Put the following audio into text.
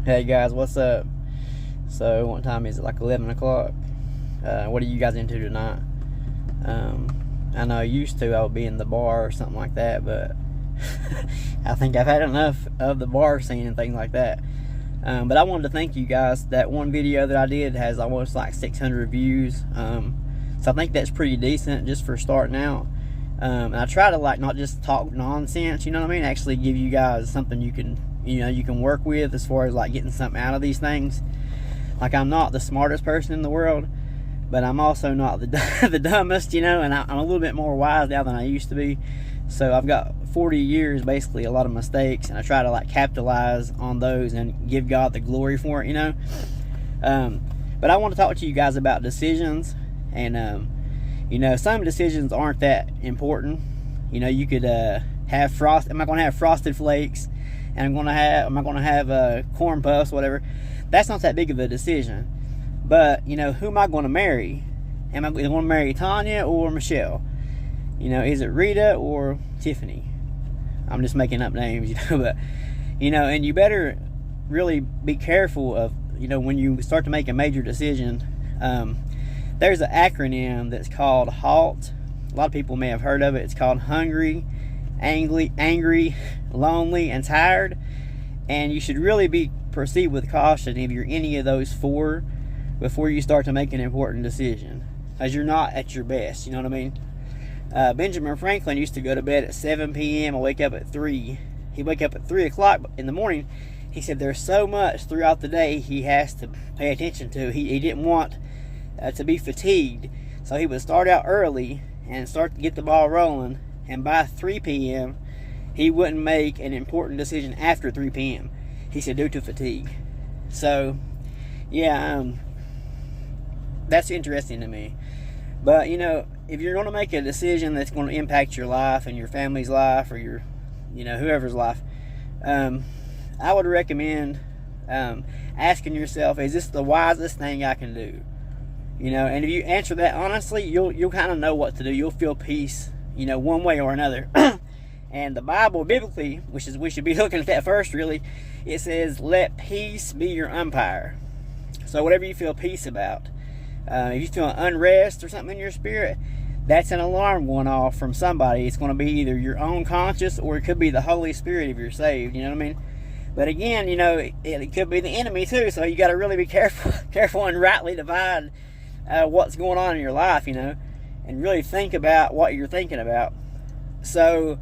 Hey guys, what's up? So, what time is it? Like 11 o'clock? What are you guys into tonight? I know used to I would be in the bar or something like that, but I think I've had enough of the bar scene and things like that. But I wanted to thank you guys. That one video that I did has almost like 600 views. So I think that's pretty decent just for starting out. And I try to not just talk nonsense, you know what I mean? Actually give you guys something you can work with as far as like getting something out of these things. Like, I'm not the smartest person in the world, but I'm also not the dumbest, and I'm a little bit more wise now than I used to be. So I've got 40 years, basically, a lot of mistakes, and I try to capitalize on those and give God the glory for it, But I want to talk to you guys about decisions, and some decisions aren't that important. You could have am I going to have Frosted Flakes, and am I going to have corn puffs, whatever. That's not that big of a decision. But who am I going to marry? Am I going to marry Tanya or Michelle? Is it Rita or Tiffany? I'm just making up names, but and you better really be careful of when you start to make a major decision. There's an acronym that's called HALT. A lot of people may have heard of it. It's called hungry, angry, lonely, and tired. And you should really proceed with caution if you're any of those four before you start to make an important decision, as you're not at your best. You know what I mean? Benjamin Franklin used to go to bed at 7 p.m. and wake up at 3. He'd wake up at 3 o'clock in the morning. He said there's so much throughout the day he has to pay attention to. He didn't want to be fatigued, so he would start out early and start to get the ball rolling, and by 3 p.m. he wouldn't make an important decision after 3 p.m. He said due to fatigue. So yeah, that's interesting to me. But if you're going to make a decision that's going to impact your life and your family's life, or your whoever's life, I would recommend asking yourself, is this the wisest thing I can do? And if you answer that honestly, you'll kind of know what to do. You'll feel peace, one way or another. And the Bible, biblically, which is we should be looking at that first, really, it says, let peace be your umpire. So whatever you feel peace about, if you feel unrest or something in your spirit, that's an alarm going off from somebody. It's going to be either your own conscience, or it could be the Holy Spirit if you're saved. You know what I mean? But again, it could be the enemy too. So you got to really be careful and rightly divide what's going on in your life, and really think about what you're thinking about. So